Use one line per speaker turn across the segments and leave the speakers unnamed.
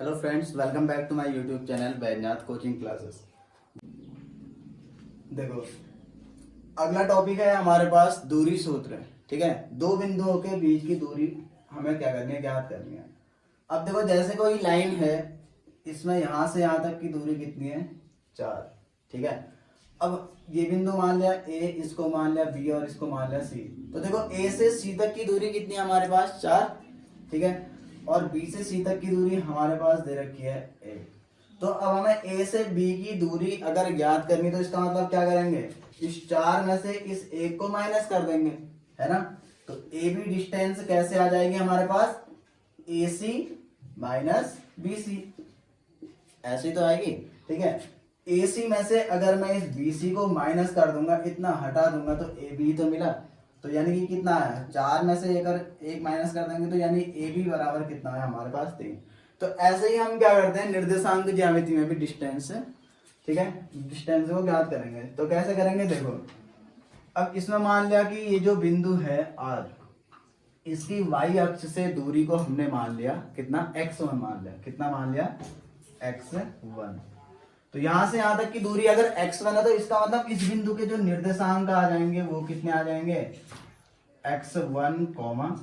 Hello friends, welcome back to my YouTube channel Baijnath coaching classes. देखो, अगला topic है हमारे पास दूरी सूत्र। ठीक है, दो बिंदुओं के बीच की दूरी हमें क्या करनी है, ज्ञात करनी है। अब देखो, जैसे कोई लाइन है, इसमें यहां से यहां तक की दूरी कितनी है, 4। ठीक है, अब ये बिंदु मान लिया ए, इसको मान लिया बी और इसको मान लिया सी। तो देखो, ए से सी तक की दूरी कितनी है हमारे पास, 4। ठीक है, और बी से सी तक की दूरी हमारे पास दे रखी है ए। तो अब हमें ए से बी की दूरी अगर ज्ञात करनी, तो इसका मतलब क्या करेंगे, इस 4 में से इस एक को माइनस कर देंगे, है ना। तो ए बी डिस्टेंस कैसे आ जाएगी हमारे पास, ए सी माइनस बी सी, ऐसी तो आएगी। ठीक है, ए सी में से अगर मैं इस बी सी को माइनस कर दूंगा, इतना हटा दूंगा, तो ए बी तो मिला। तो यानी कि कितना है, 4 में से अगर एक माइनस कर देंगे तो यानी ए बी बराबर कितना है हमारे पास, 3। तो ऐसे ही हम क्या करते हैं, निर्देशांक ज्यामिति में भी डिस्टेंस, ठीक है, डिस्टेंस को ज्ञात करेंगे। तो कैसे करेंगे, देखो, अब इसमें मान लिया कि ये जो बिंदु है आर, इसकी वाई अक्ष से दूरी को हमने मान लिया कितना, x1 मान लिया। कितना मान लिया, x1। तो यहां से यहां तक की दूरी अगर x1 है, तो इसका मतलब इस बिंदु के जो निर्देशांक आ जाएंगे वो कितने आ जाएंगे, x1,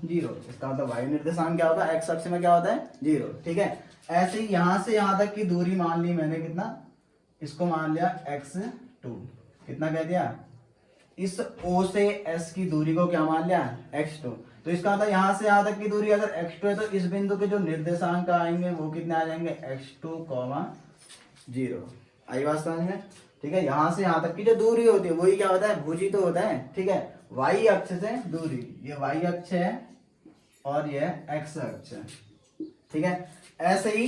0। इसका मतलब y निर्देशांक क्या होता है, x अक्ष में क्या होता है, 0। ठीक है, ऐसे ही यहां से यहां तक की दूरी मान ली मैंने, कितना, इसको मान लिया x2। कितना कह दिया, इस O से S की दूरी को क्या मान लिया, x2। तो इसका मतलब यहां से यहां तक की दूरी अगर x2 है, तो इस बिंदु के जो निर्देशांक आएंगे वो कितने आ जाएंगे, x2, 0। आई बात समझ में। ठीक है, यहां से यहां तक की जो दूरी होती है वही क्या होता है, भुजी तो होता है। ठीक है, y अक्ष से दूरी, ये y अक्ष है और ये x अक्ष है। ठीक है, ऐसे ही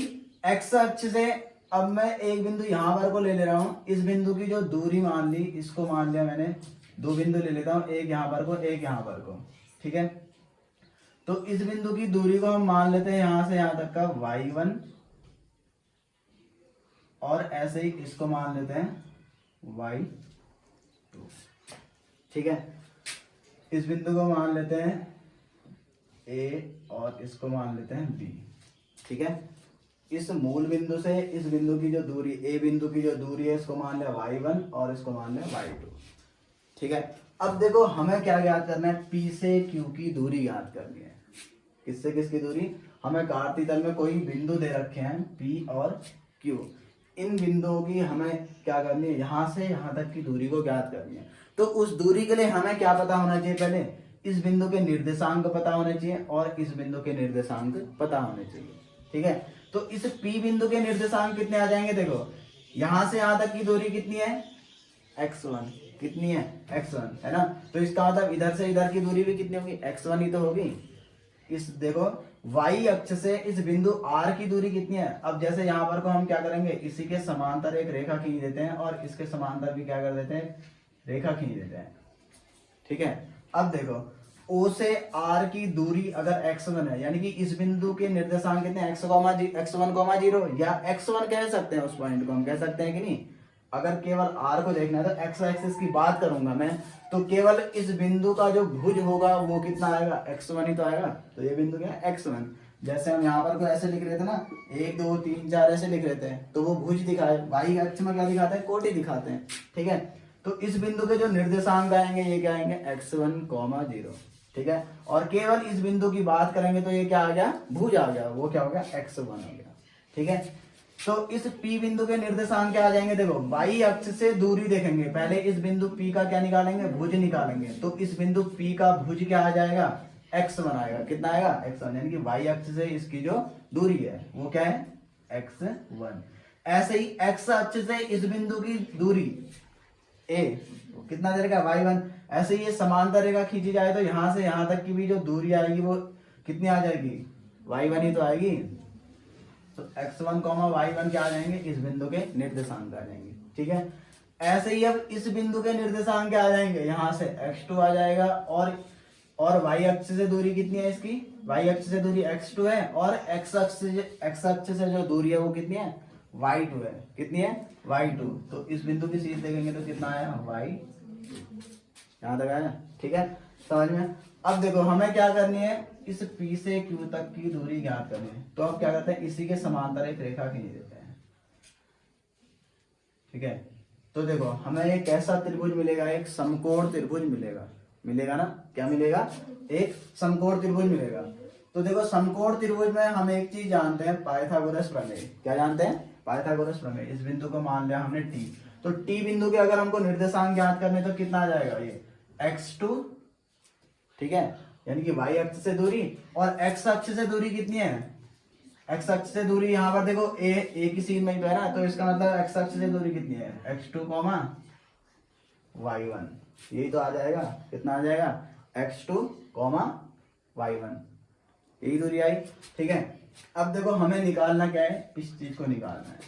x अक्ष से अब मैं एक बिंदु यहां पर को ले रहा हूं, इस बिंदु की जो दूरी मान ली, इसको मान लिया मैंने, दो बिंदु ले लेता हूं, एक यहां पर को, एक यहां पर को। ठीक है, तो इस बिंदु की दूरी को हम मान लेते हैं यहां से यहां तक का y1, और ऐसे ही इसको मान लेते हैं y2। ठीक है, इस बिंदु को मान लेते हैं a और इसको मान लेते हैं b। ठीक है, इस मूल बिंदु से इस बिंदु की जो दूरी, a बिंदु की जो दूरी है, इसको मान लिया y1 और इसको मान लिया y2। ठीक है, अब देखो हमें क्या ज्ञात करना है, p से q की दूरी ज्ञात करनी है। किससे किसकी दूरी, हमें कार्तीय तल में कोई बिंदु दे रखे हैं p और q, इन बिंदुओं की हमें क्या करनी है, यहां से यहां तक की दूरी को ज्ञात करनी है। तो उस दूरी के लिए हमें क्या पता होना चाहिए, पहले इस बिंदु के निर्देशांक पता होने चाहिए और इस बिंदु के निर्देशांक पता होने चाहिए। ठीक है, तो इस P बिंदु के निर्देशांक कितने आ जाएंगे, देखो यहां से यहां तक की दूरी कितनी है, x1। कितनी है, x1, है ना। तो इसका मतलब इधर से इधर की दूरी भी कितनी होगी, x1 ही तो होगी। इस देखो y अक्ष से इस बिंदु R की दूरी कितनी है। अब जैसे यहाँ पर को हम क्या करेंगे, इसी के समांतर एक रेखा खींच देते हैं और इसके समांतर भी क्या कर देते हैं, रेखा खींच देते हैं। ठीक है, अब देखो O से R की दूरी अगर x1 है, यानी कि इस बिंदु के निर्देशांक कितने, x1, 0, या x1 कह सकते हैं, उस पॉइंट को हम कह सकते हैं कि नहीं। अगर केवल R को देखना है तो x एक्सिस की बात करूंगा मैं, तो केवल इस बिंदु का जो भुज होगा वो कितना आएगा, x1 ही तो आएगा। तो ये बिंदु क्या है, x1। जैसे हम यहाँ पर को ऐसे लिख रहे थे ना, 1 2 3 4 ऐसे लिख रहे थे, तो वो भुज दिखाए, y अक्ष में क्या दिखाते हैं, कोटि दिखाते हैं। ठीक है, तो इस बिंदु के जो निर्देशांक आएंगे ये क्या आएंगे, x1, 0। ठीक है, और केवल इस बिंदु की बात करेंगे तो ये क्या आ गया, भुज आ गया, वो क्या हो गया, x1 हो गया। ठीक है, तो इस P बिंदु के निर्देशांक क्या आ जाएंगे, देखो y अक्ष से दूरी देखेंगे, पहले इस बिंदु P का क्या निकालेंगे, भुज निकालेंगे। तो इस बिंदु P का भुज क्या आ जाएगा, x1 आएगा। कितना आएगा, x1, यानी कि y अक्ष से इसकी जो दूरी है वो क्या है, x1। ऐसे ही x अक्ष से इस बिंदु की दूरी a कितना दे रखा, y1। ऐसे ही ये समांतर रेखा खींची जाए तो यहां से यहां तक की भी जो दूरी आएगी वो कितनी आ जाएगी, y1 ही तो आएगी। तो x1, y1 क्या आ जाएंगे, इस बिंदु के निर्देशांक आ जाएंगे। ठीक है, ऐसे ही अब इस बिंदु के निर्देशांक क्या आ जाएंगे, यहां से x2 आ जाएगा, और y अक्ष से दूरी कितनी है इसकी, y अक्ष से दूरी x2 है, और x अक्ष से जो दूरी है वो कितनी है, y2 है। कितनी है, y2। तो इस बिंदु की सीध देखेंगे तो कितना आया, y, यहां तक आया। ठीक है, समझ में। अब देखो हमें क्या करनी है, इस P से Q तक की दूरी ज्ञात करनी है। तो अब क्या करते हैं, इसी के समांतर एक रेखा खींच देते हैं। ठीक है, तो देखो हमें एक कैसा त्रिभुज मिलेगा, एक समकोण त्रिभुज मिलेगा। मिलेगा ना, क्या मिलेगा, एक समकोण त्रिभुज मिलेगा। तो देखो समकोण त्रिभुज में हम एक चीज जानते हैं, पाइथागोरस प्रमेय। क्या जानते हैं, पाइथागोरस प्रमेय। इस बिंदु को मान लिया हमने T, तो T बिंदु के अगर हमको निर्देशांक ज्ञात करने तो कितना आ जाएगा, ये x2, ठीक है, यानी कि y अक्ष से दूरी, और x अक्ष से दूरी कितनी है, x अक्ष से दूरी यहाँ पर देखो a की सीध में ही तो है ना, तो इसका मतलब x अक्ष से दूरी कितनी है, x2, y1, यही तो आ जाएगा। कितना आ जाएगा, x2, y1, यही दूरी आई। ठीक है, अब देखो हमें निकालना क्या है, इस चीज को निकालना है।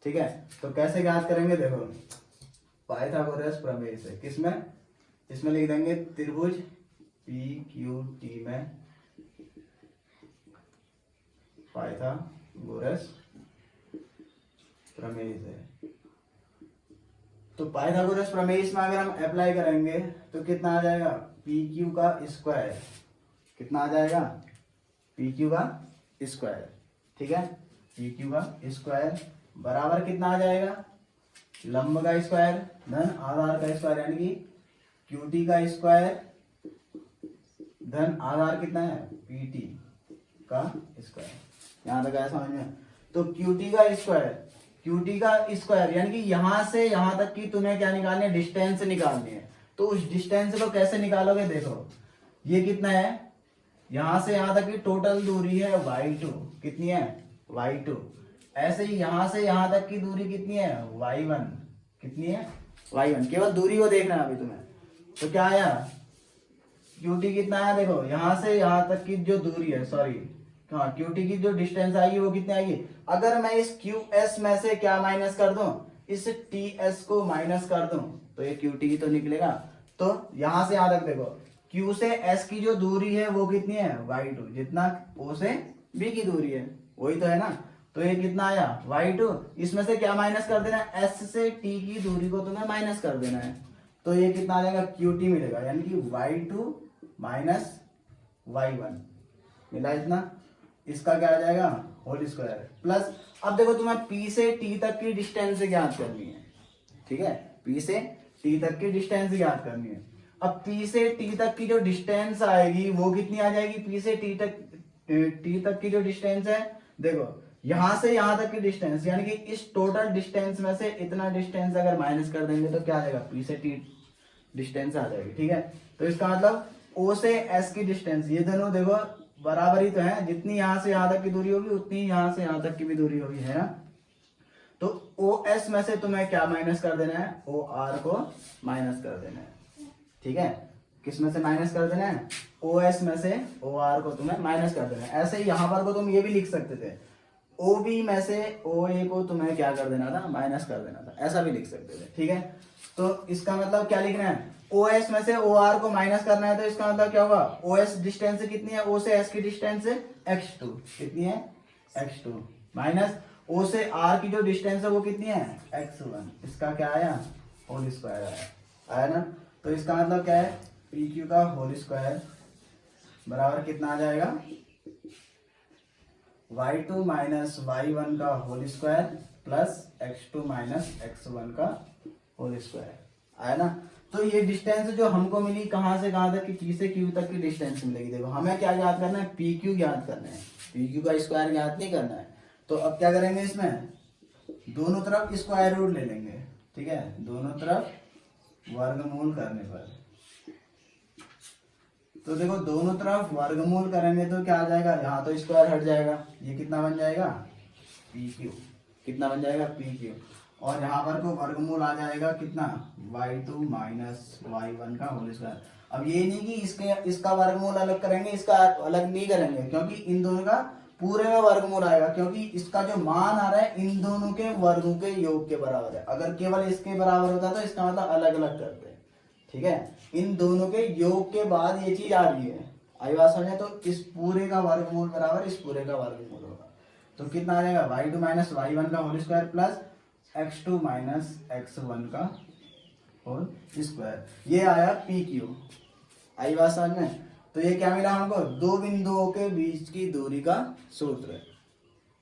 ठीक है, तो कैसे ज्ञात करेंगे, देखो पाइथागोरस प्रमेय से। किसमें, इसमें लिख देंगे त्रिभुज PQT में पाइथागोरस प्रमेय से। तो पाइथागोरस प्रमेय इसमें अगर हम अप्लाई करेंगे तो कितना आ जाएगा, PQ का स्क्वायर। कितना आ जाएगा, PQ का स्क्वायर। ठीक है, PQ का स्क्वायर बराबर कितना आ जाएगा, लंब का स्क्वायर धन आधार का स्क्वायर, यानी कि QT का स्क्वायर धन आधार कितना है, PT का स्क्वायर। यहां तक आया समझ में। तो QT का स्क्वायर यानी कि यहां से यहां तक की तुम्हें क्या निकालनी है, डिस्टेंस निकालनी है। तो उस डिस्टेंस को कैसे निकालोगे, देखो ये कितना है, यहां से यहां तक की टोटल दूरी है y2, कितनी है, y2। ऐसे ही यहां से यहां तक की दूरी कितनी है, y1, कितनी है, y1। केवल दूरी को देखना है अभी तुम्हें। तो क्या आया, QT कितना है, देखो यहां से यहां तक की जो दूरी है, सॉरी हाँ, QT की जो डिस्टेंस आएगी वो कितनी आएगी। अगर मैं इस QS में से क्या माइनस कर दूं, इस TS को माइनस कर दूं, तो ये QT ही तो निकलेगा। तो यहां से यहां तक देखो Q से S की जो दूरी है वो कितनी है, y2, जितना O से B की दूरी है वही तो है ना। तो ये कितना आया, y2। इसमें से क्या माइनस कर देना है, S से T की दूरी को तुम्हें माइनस कर देना है। तो ये कितना आ जाएगा, QT मिलेगा, यानी कि y2 माइनस y1 मिला इतना। इसका क्या आ जाएगा, होल स्क्वायर प्लस। अब देखो तुम्हें P से T तक की डिस्टेंस ज्ञात करनी है। ठीक है, P से T तक की डिस्टेंस ज्ञात करनी है। अब P से T तक की जो डिस्टेंस आएगी वो कितनी आ जाएगी, P से T तक की जो डिस्टेंस है, देखो यहां से यहां तक की डिस्टेंस, यानी कि इस टोटल डिस्टेंस में से इतना डिस्टेंस अगर माइनस कर देंगे तो क्या आ जाएगा, P से T डिस्टेंस आ जाएगी। ठीक है, तो इसका मतलब O से S की डिस्टेंस, ये दोनों देखो बराबर ही तो है, जितनी यहां से यहां तक की दूरी होगी उतनी यहां से यहां तक की भी दूरी होगी, है ना। तो OS में से तुम्हें क्या माइनस कर देना है, OR को माइनस कर देना है। ठीक है, किस में से माइनस कर देना है, OS में से OR को तुम्हें माइनस कर देना है। ऐसे ही यहां पर को तुम ये भी लिख सकते थे, OB में से OA को तुम्हें क्या कर देना था, माइनस कर देना था, ऐसा भी लिख सकते थे। ठीक है, तो इसका मतलब क्या लिखना है, OS में से OR को माइनस करना है। तो इसका मतलब क्या होगा, OS डिस्टेंस कितनी है, O से S की डिस्टेंस x2, कितनी है, x2 माइनस O से R की जो डिस्टेंस है वो कितनी है, x1। इसका क्या आया, होल स्क्वायर आया ना। तो इसका मतलब क्या है, PQ का होल स्क्वायर बराबर कितना आ जाएगा, y2 माइनस y1 का whole square plus x2 minus x1 का होल स्क्वायर आया ना। तो ये डिस्टेंस जो हमको मिली कहां से कहां तक की, P से Q तक की डिस्टेंस मिलेगी। देखो हमें क्या ज्ञात करना है, PQ ज्ञात करना है, PQ का स्क्वायर ज्ञात नहीं करना है। तो अब क्या करेंगे, इसमें दोनों तरफ स्क्वायर रूट ले लेंगे। ठीक है, दोनों तरफ वर्गमूल करने पर, तो देखो दोनों तरफ वर्गमूल करेंगे तो क्या आ जाएगा, यहाँ तो स्क्वायर हट जाएगा, ये कितना बन जाएगा, PQ, कितना बन जाएगा, PQ। और यहाँ पर को वर्गमूल आ जाएगा कितना, y2 माइनस y1 का होल स्क्वायर। अब ये नहीं कि इसका वर्गमूल अलग करेंगे, इसका अलग नहीं करेंगे, क्योंकि इन दोनों का पूरे में वर्गमूल आएगा, क्योंकि इसका जो मान आ रहा है इन दोनों के वर्गों के योग के बराबर है। अगर केवल इसके बराबर होता तो इसका मतलब अलग अलग करते। ठीक है, इन दोनों के योग के बाद ये चीज आ रही है, आई बात समझे। तो इस पूरे का वर्गमूल बराबर इस पूरे का वर्गमूल होगा। तो कितना आ जाएगा, y2 माइनस y1 का whole square plus x2 minus x1 का होल स्क्वायर। ये आया PQ, आई बात समझ में। तो ये क्या मिला हमको, दो बिंदुओं के बीच की दूरी का सूत्र।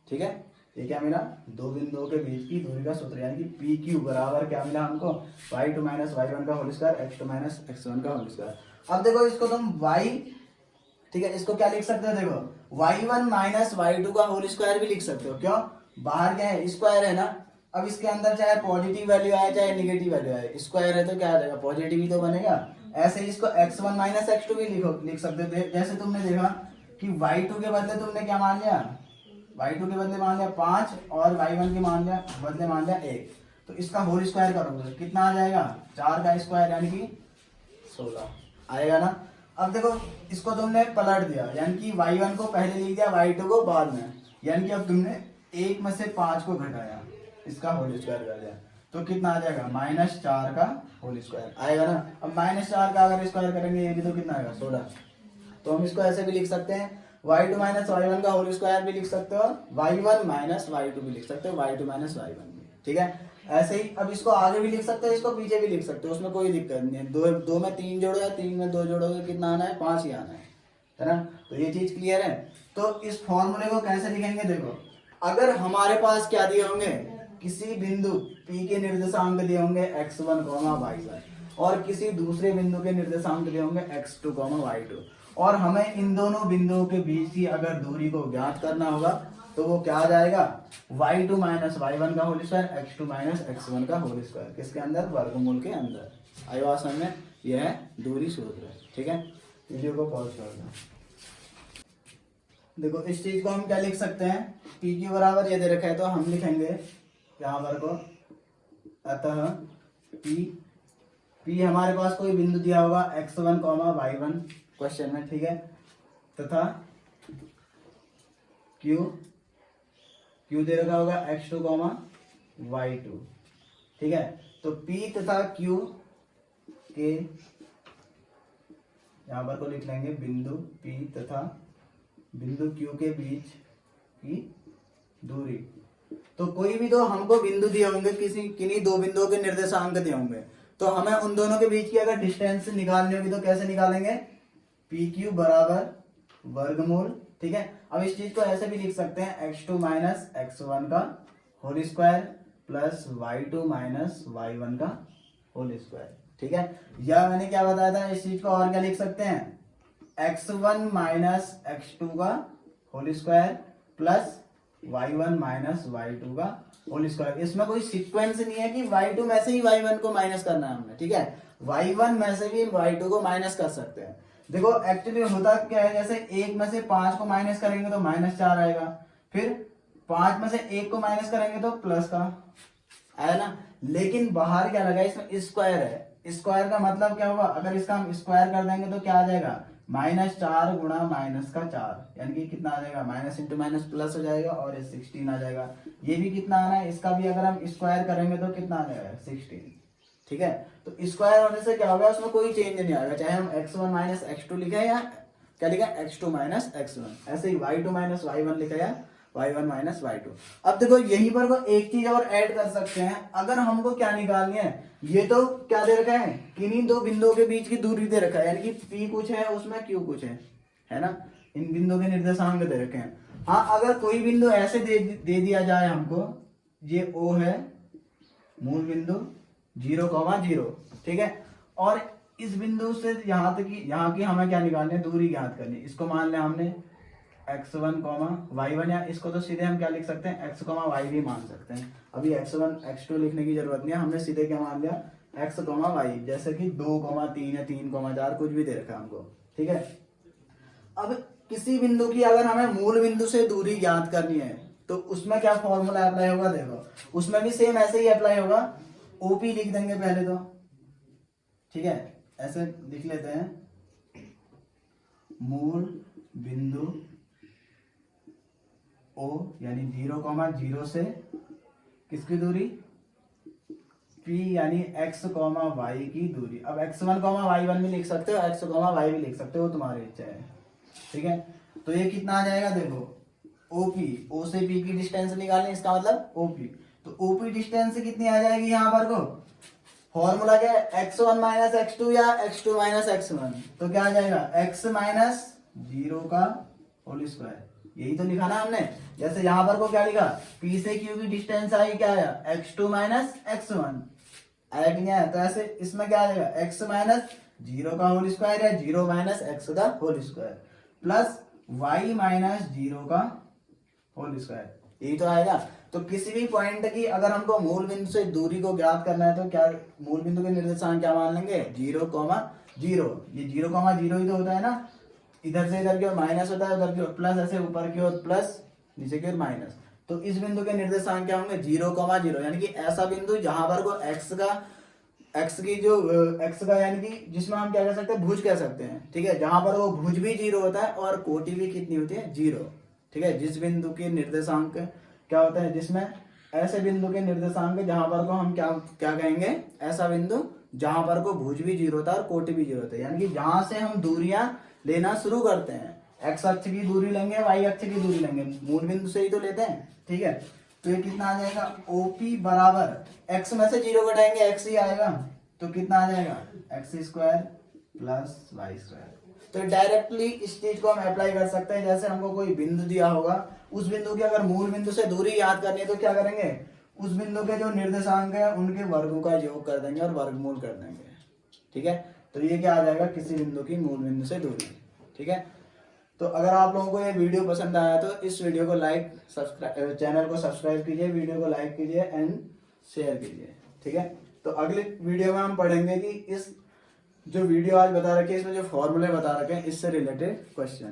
ठीक है, ये क्या मिला, दो बिंदुओं के बीच की दूरी का सूत्र, यानी कि पी क्यू बराबर क्या मिला हमको, y2 माइनस y1 का whole square x2 minus x1 का होल स्क्वायर। अब देखो इसको तुम y, ठीक है, इसको क्या लिख सकते हो, देखो y1 माइनस y2 का होल स्क्वायर भी लिख सकते हो। क्यों, बाहर क्या है, स्क्वायर है ना। अब इसके अंदर चाहे पॉजिटिव वैल्यू आए चाहे निगेटिव वैल्यू आए, स्क्वायर है तो क्या आ जाएगा, पॉजिटिव ही तो बनेगा। ऐसे ही इसको x1 माइनस x2 भी लिख सकते हो। जैसे तुमने देखा कि y2 के बदले तुमने क्या मान लिया, y2 के बदले मान लिया 5 और y1 के बदले मान लिया 1, तो इसका होल स्क्वायर करोगे कितना आ जाएगा, 4 का स्क्वायर यानी कि 16 आएगा ना। अब देखो इसको तुमने पलट दिया, यानी कि y1 को पहले लिख दिया, y2 को बाद में, यानी कि अब तुमने 1 में से 5 को घटाया, इसका होल स्क्वायर कर दिया, तो कितना आ जाएगा, -4 का होल स्क्वायर आएगा ना। अब -4 का अगर स्क्वायर करेंगे ये भी तो कितना आएगा, 16। तो हम इसको ऐसे भी लिख सकते हैं, y2 माइनस y1 का होल स्क्वायर भी लिख सकते हो, y1 माइनस y2 भी लिख सकते हो, y2 माइनस y1 भी। ठीक है, ऐसे ही अब इसको आगे भी लिख सकते हो, इसको पीछे भी लिख सकते हो, उसमें कोई दिक्कत नहीं है। दो में 3 जोड़ो या 3 में 2 जोड़ोगे कितना आना है, 5 ही आना है ना। तो ये चीज क्लियर है। तो इस फॉर्मूले को कैसे लिखेंगे, देखो अगर हमारे पास क्या दिए होंगे, किसी बिंदु P के निर्देशांक दिए होंगे x1, y1 और किसी दूसरे बिंदु के निर्देशांक दिए होंगे x2, y2, और हमें इन दोनों बिंदुओं के बीच की अगर दूरी को ज्ञात करना होगा तो वो क्या आ जाएगा, y2 माइनस y1 का whole square, x2 minus x1 का होल स्क्वायर, किसके अंदर, वर्गमूल के अंदर। आया समझ में, यह है दूरी सूत्र। ठीक है, वीडियो को पॉज कर दो। देखो इस चीज को हम क्या लिख सकते हैं, पी क्यू बराबर ये दे रखा है तो हम लिखेंगे यहाँ पर को, अतः पी हमारे पास कोई बिंदु दिया होगा x1, y1 क्वेश्चन में, ठीक है, तथा क्यू दे रखा होगा x2, y2। ठीक है, तो P तथा Q के यहां पर को लिख लेंगे बिंदु P तथा बिंदु Q के बीच की दूरी। तो कोई भी तो हमको बिंदु दिए होंगे, किन्हीं दो बिंदुओं के निर्देशांक दिए होंगे, तो हमें उन दोनों के बीच की अगर डिस्टेंस निकालनी होगी तो कैसे निकालेंगे, पी क्यू बराबर वर्गमूल। ठीक है, अब इस चीज को ऐसे भी लिख सकते हैं, x2 माइनस x1 का whole square plus y2 minus y1 का होल स्क्वायर। ठीक है, या मैंने क्या बताया था, इस चीज को और क्या लिख सकते हैं, x1 माइनस x2 का whole square plus y1 minus y2 का होल स्क्वायर। इसमें कोई सीक्वेंस नहीं है कि y2 में से ही y1 को माइनस करना है हमने। ठीक है, y1 में से भी y2 को माइनस कर सकते हैं। देखो एक्चुअली होता क्या है, जैसे 1 में से 5 को माइनस करेंगे तो -4 आएगा, फिर 5 में से 1 को माइनस करेंगे तो प्लस का आया ना। लेकिन बाहर क्या लगा, इसमें स्क्वायर है, स्क्वायर का मतलब क्या होगा, अगर इसका हम स्क्वायर कर देंगे तो क्या आ जाएगा, -4 गुणा -4, यानी कि कितना आ जाएगा, माइनस इंटू माइनस प्लस हो जाएगा और 16 आ जाएगा। ये भी कितना आना है, इसका भी अगर हम स्क्वायर करेंगे तो कितना आ जाएगा, 16। ठीक है, तो स्क्वायर होने से क्या होगा, उसमें कोई चेंज नहीं आएगा, चाहे हम x1 माइनस x2 लिखे या क्या लिखा, x2 माइनस x1, ऐसे ही y2 माइनस y1 लिखा या y1 माइनस y2। अब देखो यहीं पर को एक चीज और ऐड कर सकते हैं, अगर हमको क्या निकालनी है, ये तो क्या दे रखा है, किन्हीं दो बिंदुओं के बीच की दूरी दे रखा है, यानी कि P कुछ है उसमें Q कुछ है ना, इन बिंदुओं के निर्देशांक दे रखे हैं। हाँ, अगर कोई बिंदु ऐसे दे दिया जाए हमको, ये O है मूल बिंदु 0,0, ठीक है, और इस बिंदु से यहाँ तक यहाँ की हमें क्या निकालनी है, दूरी ज्ञात करनी। इसको मान लिया हमने x1, y1, या इसको तो सीधे हम क्या लिख सकते हैं, x, y भी मान सकते हैं। अभी x1, x2 लिखने की जरूरत नहीं है, हमने सीधे क्या मान लिया, x, y, जैसे कि 2, 3 या 3, 4 कुछ भी दे रखा है हमको। ठीक है, अब किसी बिंदु की अगर हमें मूल बिंदु से दूरी ज्ञात करनी है तो उसमें क्या फॉर्मूला अप्लाई होगा, देखो उसमें भी सेम ऐसे ही अप्लाई होगा, ओपी लिख देंगे पहले तो। ठीक है, ऐसे लिख लेते हैं, मूल बिंदु O यानी 0,0 से किसकी दूरी, P यानी x, y की दूरी। अब x1, y1 भी लिख सकते हो, x, y भी लिख सकते हो, तुम्हारी इच्छा है। ठीक है, तो ये कितना आ जाएगा, देखो OP, O से P की डिस्टेंस निकालनी, इसका मतलब OP, तो OP डिस्टेंस कितनी आ जाएगी यहाँ पर को, फॉर्मूला क्या है, x1 माइनस x2 या x2 माइनस x1, तो क्या आ जाएगा x माइनस 0 का होल स्क्वायर, यही तो लिखा ना हमने। जैसे यहाँ पर को क्या लिखा, P से Q की डिस्टेंस आई, क्या आया x2 माइनस x1, आया कि नहीं आया। तो ऐसे इसमें क्या आ जाएगा, x माइनस 0 का होल स्क्वायर है, 0 माइनस x का whole square plus y minus 0 का होल स्क्वायर, यही तो आएगा। तो किसी भी पॉइंट की अगर हमको मूल बिंदु से दूरी को ज्ञात करना है तो क्या मूल बिंदु के निर्देशांक क्या मान लेंगे, 0,0। ये 0,0 ही तो होता है ना, इधर से इधर की ओर माइनस होता है, उधर की ओर प्लस, ऐसे ऊपर की ओर प्लस, नीचे की ओर माइनस। तो इस बिंदु के निर्देशांक क्या होंगे, 0,0, यानी कि ऐसा बिंदु जहां पर को x का यानी कि जिसमें हम क्या कह सकते हैं, भुज कह सकते हैं, ठीक है, जहां पर वो भुज भी 0 होता है और कोटि भी कितनी होती है, 0, ठीक है। जिस बिंदु के निर्देशांक क्या होता है, जिसमें ऐसे बिंदु के निर्देशांक जहां पर को हम क्या क्या कहेंगे, ऐसा बिंदु जहां पर को भुज भी 0 होता है और कोटि भी 0 होता है, यानी कि जहां से हम दूरियां लेना शुरू करते हैं, x अक्ष की दूरी लेंगे, y अक्ष की दूरी लेंगे, मूल बिंदु से ही तो लेते हैं, ठीक है। तो ये कितना आ जाएगा, OP बराबर x में से 0 घटाएंगे x ही आएगा, तो कितना आ जाएगा x² प्लस y²। तो डायरेक्टली इस चीज को हम अप्लाई कर सकते हैं। जैसे हमको कोई बिंदु दिया होगा, उस बिंदु की अगर मूल बिंदु से दूरी याद करनी है तो क्या करेंगे, उस बिंदु के जो निर्देशांक है उनके वर्गों का योग कर देंगे और वर्गमूल कर देंगे, ठीक है। तो ये क्या आ जाएगा, किसी बिंदु की मूल बिंदु से दूरी, ठीक है। तो अगर आप लोगों को ये वीडियो पसंद आया तो इस वीडियो को लाइक, सब्सक्राइब, चैनल को सब्सक्राइब कीजिए, वीडियो को लाइक कीजिए एंड शेयर कीजिए, ठीक है। तो अगले वीडियो में हम पढ़ेंगे कि इस जो वीडियो आज बता रखे हैं, इसमें जो फॉर्मूले बता रखे हैं, इससे रिलेटेड क्वेश्चन।